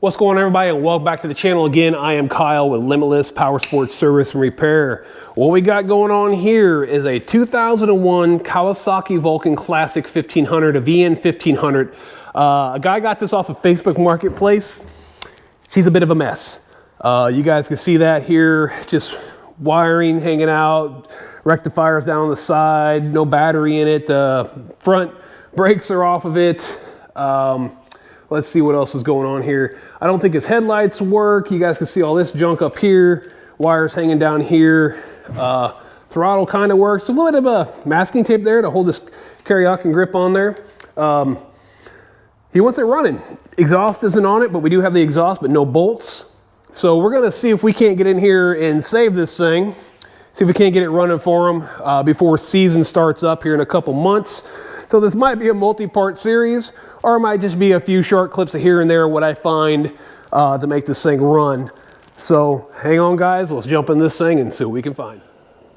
What's going on, everybody, and welcome back to the channel again. I am Kyle with Limitless Power Sports Service and Repair. What we got going on here is a 2001 Kawasaki Vulcan Classic 1500, a VN1500. A guy got this off of Facebook Marketplace. She's a bit of a mess. You guys can see that here, just wiring hanging out, rectifiers down the side, no battery in it. The front brakes are off of it. Let's see what else is going on here. I don't think his headlights work. You guys can see all this junk up here, wires hanging down here. Throttle kind of works. A little bit of a masking tape there to hold this karaoke grip on there. He wants it running. Exhaust isn't on it, but we do have the exhaust, but no bolts. So we're gonna see if we can't get in here and save this thing. See if we can't get it running for him before season starts up here in a couple months. So this might be a multi-part series, or it might just be a few short clips of here and there what I find to make this thing run. So hang on, guys, let's jump in this thing and see what we can find.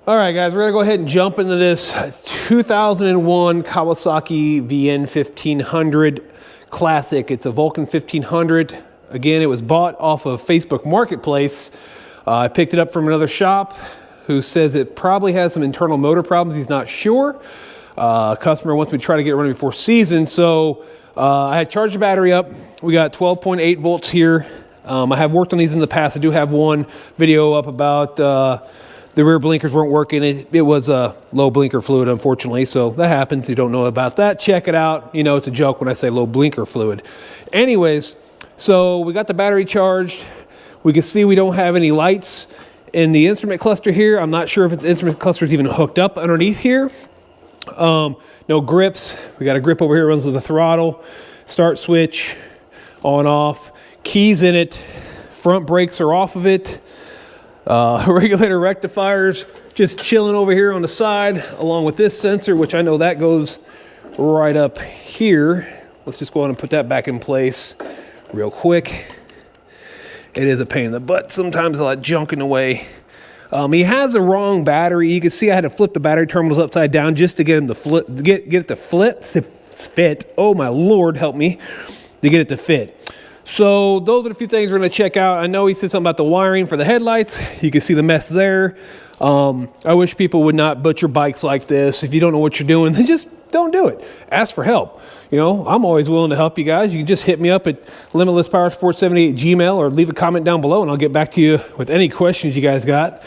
All right, guys, we're gonna go ahead and jump into this 2001 Kawasaki VN1500 Classic. It's a Vulcan 1500. Again, it was bought off of Facebook Marketplace. I picked it up from another shop who says it probably has some internal motor problems. He's not sure. Customer wants me to try to get it running before season, so I had charged the battery up. We got 12.8 volts here. I have worked on these in the past. I do have one video up about the rear blinkers weren't working. It was a low blinker fluid, unfortunately, so that happens. You don't know about that, check it out. You know, it's a joke when I say low blinker fluid. Anyways, so we got the battery charged. We can see we don't have any lights in the instrument cluster here. I'm not sure if the instrument cluster is even hooked up underneath here. No grips. We got a grip over here, runs with the throttle, start switch, on off, keys in it, front brakes are off of it, regulator rectifiers just chilling over here on the side, along with this sensor, which I know that goes right up here. Let's just go on and put that back in place real quick. It is a pain in the butt sometimes, a lot of junk in the way. He has a wrong battery. You can see I had to flip the battery terminals upside down just to get him to flip, get it to fit. Oh my Lord, help me to get it to fit. So those are the few things we're going to check out. I know he said something about the wiring for the headlights. You can see the mess there. I wish people would not butcher bikes like this. If you don't know what you're doing, then just don't do it. Ask for help. You know, I'm always willing to help you guys. You can just hit me up at limitlesspowersports78@gmail or leave a comment down below and I'll get back to you with any questions you guys got.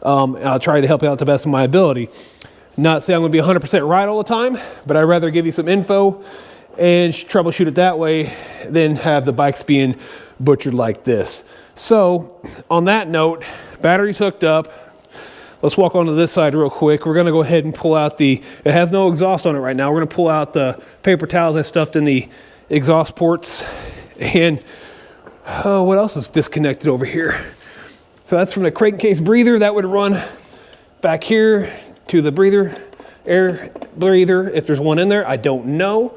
I'll try to help you out to the best of my ability. Not saying I'm going to be 100% right all the time, but I'd rather give you some info and troubleshoot it that way than have the bikes being butchered like this. So on that note, battery's hooked up. Let's walk onto this side real quick. We're going to go ahead and pull out it has no exhaust on it right now. We're going to pull out the paper towels I stuffed in the exhaust ports. And what else is disconnected over here? So that's from the crankcase breather. That would run back here to the breather, air breather. If there's one in there, I don't know.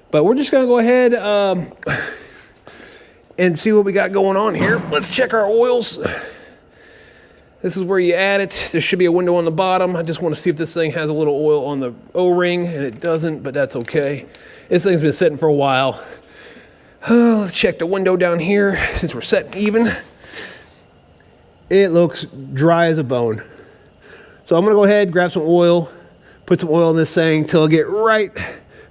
But we're just going to go ahead and see what we got going on here. Let's check our oils. This is where you add it. There should be a window on the bottom. I just want to see if this thing has a little oil on the O-ring, and it doesn't, but that's okay. This thing's been sitting for a while. Let's check the window down here since we're setting even. It looks dry as a bone. So I'm going to go ahead, grab some oil, put some oil in this thing till I get right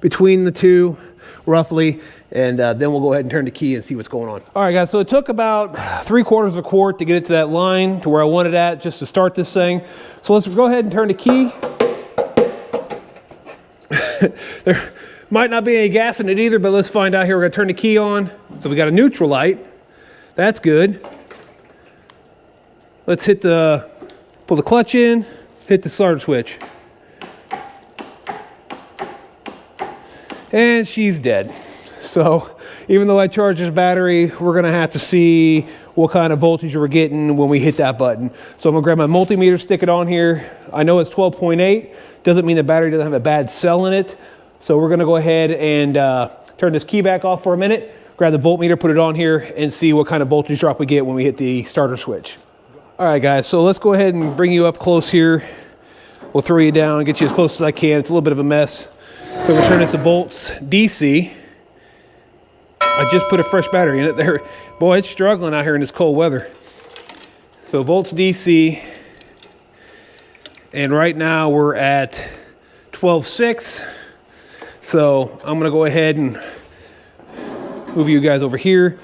between the two, roughly, and then we'll go ahead and turn the key and see what's going on. All right, guys, so it took about 3/4 of a quart to get it to that line to where I wanted it at just to start this thing. So let's go ahead and turn the key. There might not be any gas in it either, but let's find out here. We're going to turn the key on. So we got a neutral light. That's good. Let's pull the clutch in, hit the starter switch. And she's dead. So even though I charged this battery, we're gonna have to see what kind of voltage we're getting when we hit that button. So I'm gonna grab my multimeter, stick it on here. I know it's 12.8. Doesn't mean the battery doesn't have a bad cell in it. So we're gonna go ahead and turn this key back off for a minute, grab the voltmeter, put it on here, and see what kind of voltage drop we get when we hit the starter switch. All right, guys, so let's go ahead and bring you up close here. We'll throw you down and get you as close as I can. It's a little bit of a mess. So we'll turn this to volts DC. I just put a fresh battery in it there. Boy, it's struggling out here in this cold weather. So volts DC, and right now we're at 12.6. So I'm gonna go ahead and move you guys over here.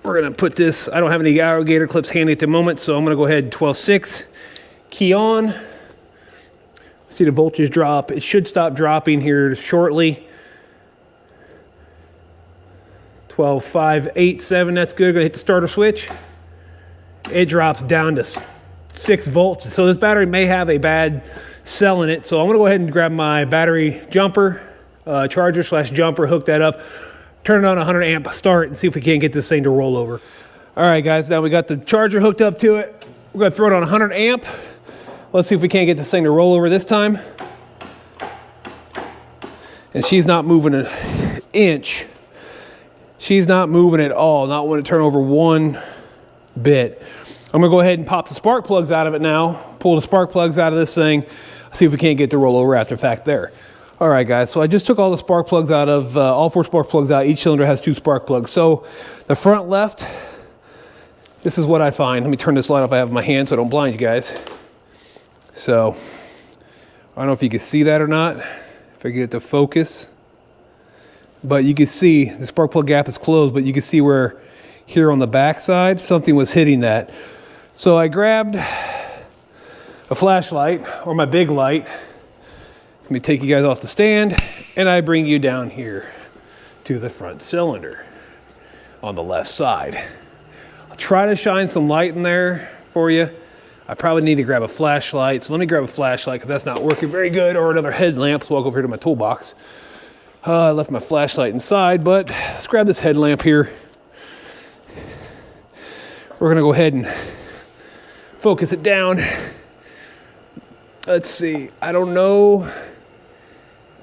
We're gonna put this, I don't have any alligator clips handy at the moment, so I'm gonna go ahead and 12.6, key on. See the voltage drop. It should stop dropping here shortly. 12.587, that's good. Gonna hit the starter switch. It drops down to 6 volts. So this battery may have a bad cell in it. So I'm gonna go ahead and grab my battery jumper, charger / jumper, hook that up, turn it on 100 amp start, and see if we can't get this thing to roll over. All right, guys, now we got the charger hooked up to it. We're gonna throw it on 100 amp. Let's see if we can't get this thing to roll over this time. And she's not moving an inch. She's not moving at all, not when it turn over one bit. I'm gonna go ahead and pop the spark plugs out of it now, pull the spark plugs out of this thing, see if we can't get the rollover after fact there. All right, guys, so I just took all the spark plugs out of, all 4 spark plugs out. Each cylinder has 2 spark plugs. So the front left, this is what I find. Let me turn this light off I have in my hand so I don't blind you guys. So I don't know if you can see that or not, if I get it to focus. But you can see the spark plug gap is closed, but you can see where here on the back side, something was hitting that. So I grabbed a flashlight or my big light. Let me take you guys off the stand and I bring you down here to the front cylinder on the left side. I'll try to shine some light in there for you. I probably need to grab a flashlight. So let me grab a flashlight because that's not working very good, or another headlamp. So I'll go over here to my toolbox. I left my flashlight inside, but let's grab this headlamp here. We're gonna go ahead and focus it down. Let's see, I don't know.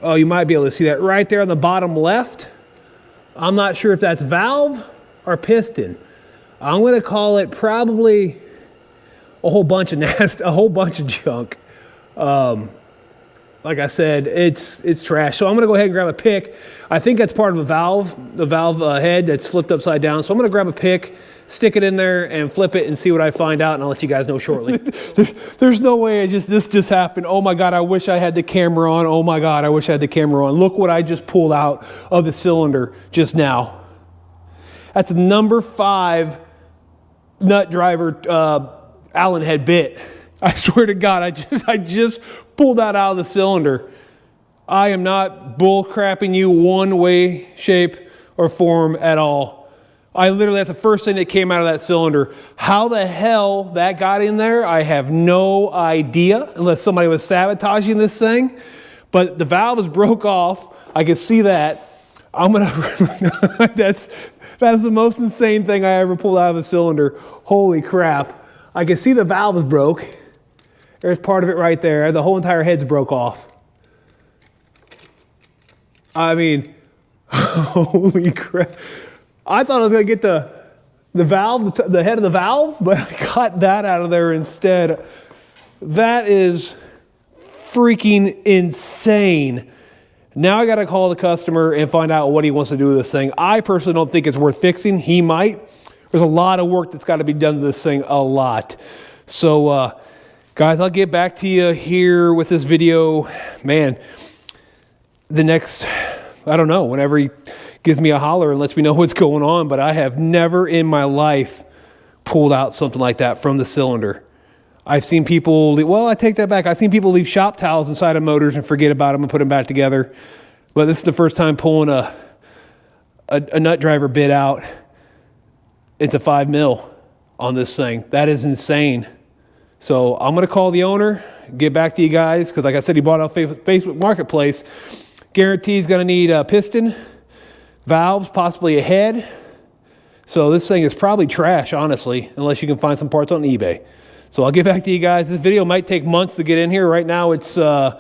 Oh, you might be able to see that right there on the bottom left. I'm not sure if that's valve or piston. I'm gonna call it probably a whole bunch of a whole bunch of junk. Like I said, it's trash. So I'm gonna go ahead and grab a pick. I think that's part of a valve, the valve head that's flipped upside down. So I'm gonna grab a pick, stick it in there and flip it and see what I find out, and I'll let you guys know shortly. There's no way this just happened. Oh my God, I wish I had the camera on. Oh my God, I wish I had the camera on. Look what I just pulled out of the cylinder just now. That's a number 5 nut driver Allen head bit. I swear to God, I just pulled that out of the cylinder. I am not bull crapping you one way, shape, or form at all. I literally, that's the first thing that came out of that cylinder. How the hell that got in there, I have no idea, unless somebody was sabotaging this thing. But the valve is broke off. I can see that. I'm gonna, that's the most insane thing I ever pulled out of a cylinder. Holy crap. I can see the valve is broke. There's part of it right there. The whole entire head's broke off. I mean, holy crap. I thought I was gonna get the valve, the head of the valve, but I got that out of there instead. That is freaking insane. Now I gotta call the customer and find out what he wants to do with this thing. I personally don't think it's worth fixing. He might. There's a lot of work that's gotta be done to this thing, a lot. So, guys, I'll get back to you here with this video, man, the next, I don't know, whenever he gives me a holler and lets me know what's going on, but I have never in my life pulled out something like that from the cylinder. I've seen people, well, I take that back. I've seen people leave shop towels inside of motors and forget about them and put them back together. But this is the first time pulling a nut driver bit out. It's a 5 mil on this thing. That is insane. So I'm going to call the owner, get back to you guys, because like I said, he bought off Facebook Marketplace. Guarantees going to need a piston, valves, possibly a head. So this thing is probably trash, honestly, unless you can find some parts on eBay. So I'll get back to you guys. This video might take months to get in here. Right now it's the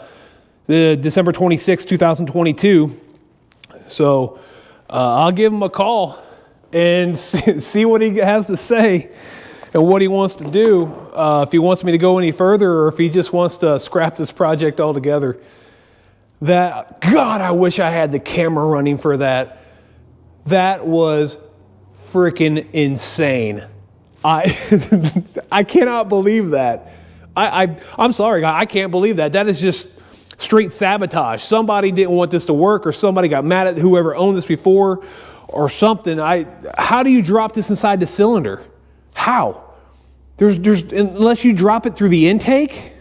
December 26, 2022. So I'll give him a call and see what he has to say and what he wants to do. If he wants me to go any further or if he just wants to scrap this project altogether. God, I wish I had the camera running for that. That was freaking insane. I cannot believe that. I'm sorry, guy. I can't believe that. That is just straight sabotage. Somebody didn't want this to work, or somebody got mad at whoever owned this before, or something. How do you drop this inside the cylinder? How? There's unless you drop it through the intake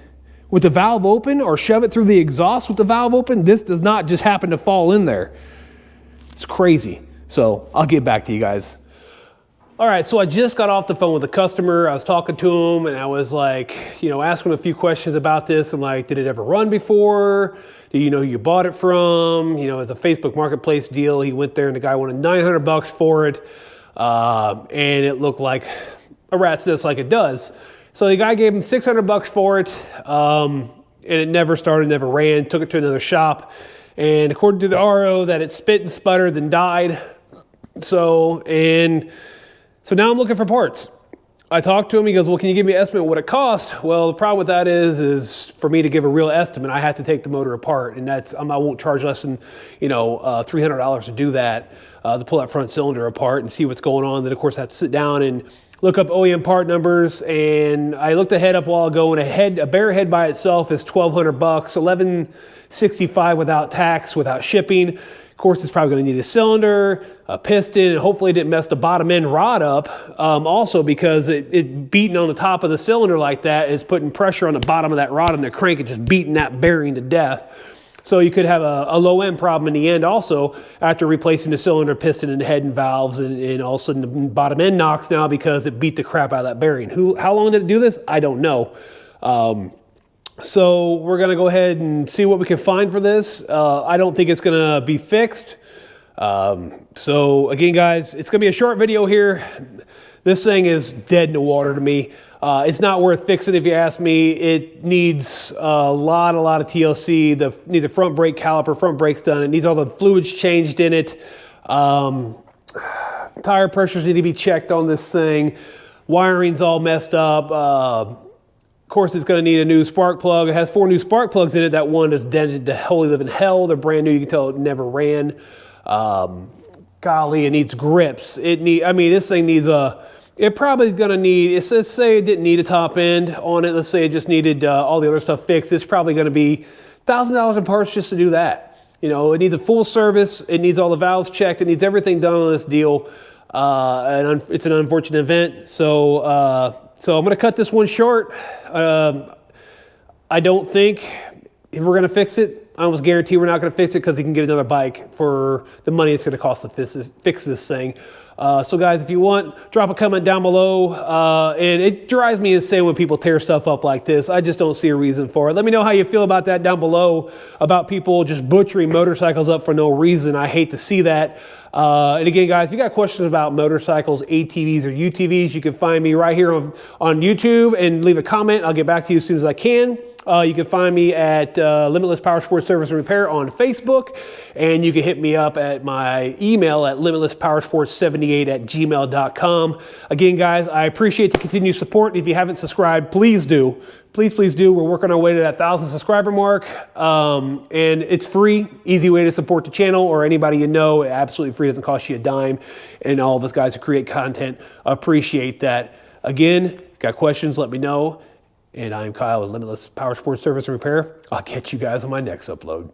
with the valve open, or shove it through the exhaust with the valve open. This does not just happen to fall in there. It's crazy. So I'll get back to you guys. All right, so I just got off the phone with a customer. I was talking to him, and I was like, you know, asking him a few questions about this. I'm like, did it ever run before? Do you know who you bought it from? You know, it's a Facebook Marketplace deal. He went there, and the guy wanted $900 for it, and it looked like a rat's nest, like it does. So the guy gave him $600 for it, and it never started, never ran. Took it to another shop, and according to the RO, that it spit and sputtered, then died. So now I'm looking for parts. I talked to him. He goes, well, can you give me an estimate of what it cost? Well, the problem with that is for me to give a real estimate, I have to take the motor apart, and I won't charge less than, $300 to do that, to pull that front cylinder apart and see what's going on. Then, of course, I have to sit down and look up OEM part numbers. And I looked a head up a while ago, and a bare head by itself is $1,200, $1,165 without tax, without shipping. Of course, it's probably going to need a cylinder, a piston, and hopefully it didn't mess the bottom end rod up. Also, because it beating on the top of the cylinder like that is putting pressure on the bottom of that rod and the crank and just beating that bearing to death. So you could have a low end problem in the end also after replacing the cylinder, piston, and head and valves, and all of a sudden the bottom end knocks now because it beat the crap out of that bearing. How long did it do this? I don't know. So we're going to go ahead and see what we can find for this. I don't think it's going to be fixed. So again, guys, it's going to be a short video here. This thing is dead in the water to me. It's not worth fixing if you ask me. It needs a lot of TLC. Needs a front brake caliper, front brakes done. It needs all the fluids changed in it. Tire pressures need to be checked on this thing. Wiring's all messed up. Of course, it's going to need a new spark plug. It has 4 new spark plugs in it. That one is dented to holy living hell. They're brand new. You can tell it never ran. Golly, it needs grips. This thing needs it probably is going to need, let's say it didn't need a top end on it. Let's say it just needed all the other stuff fixed. It's probably going to be $1,000 in parts just to do that. You know, it needs a full service. It needs all the valves checked. It needs everything done on this deal. And it's an unfortunate event. So I'm going to cut this one short. I don't think we're going to fix it. I almost guarantee we're not going to fix it because he can get another bike for the money it's going to cost to fix this thing. So guys, if you want, drop a comment down below. And it drives me insane when people tear stuff up like this. I just don't see a reason for it. Let me know how you feel about that down below, about people just butchering motorcycles up for no reason. I hate to see that. And again, guys, if you got questions about motorcycles, ATVs, or UTVs, you can find me right here on YouTube and leave a comment. I'll get back to you as soon as I can. You can find me at Limitless Power Sports Service and Repair on Facebook, and you can hit me up at my email at limitlesspowersports78@gmail.com. Again, guys, I appreciate the continued support. If you haven't subscribed, please do. Please do. We're working our way to that 1,000 subscriber mark, and it's free, easy way to support the channel or anybody you know. Absolutely free, doesn't cost you a dime, and all of us guys who create content appreciate that. Again, got questions, let me know. And I'm Kyle with Limitless Power Sports Service and Repair. I'll catch you guys on my next upload.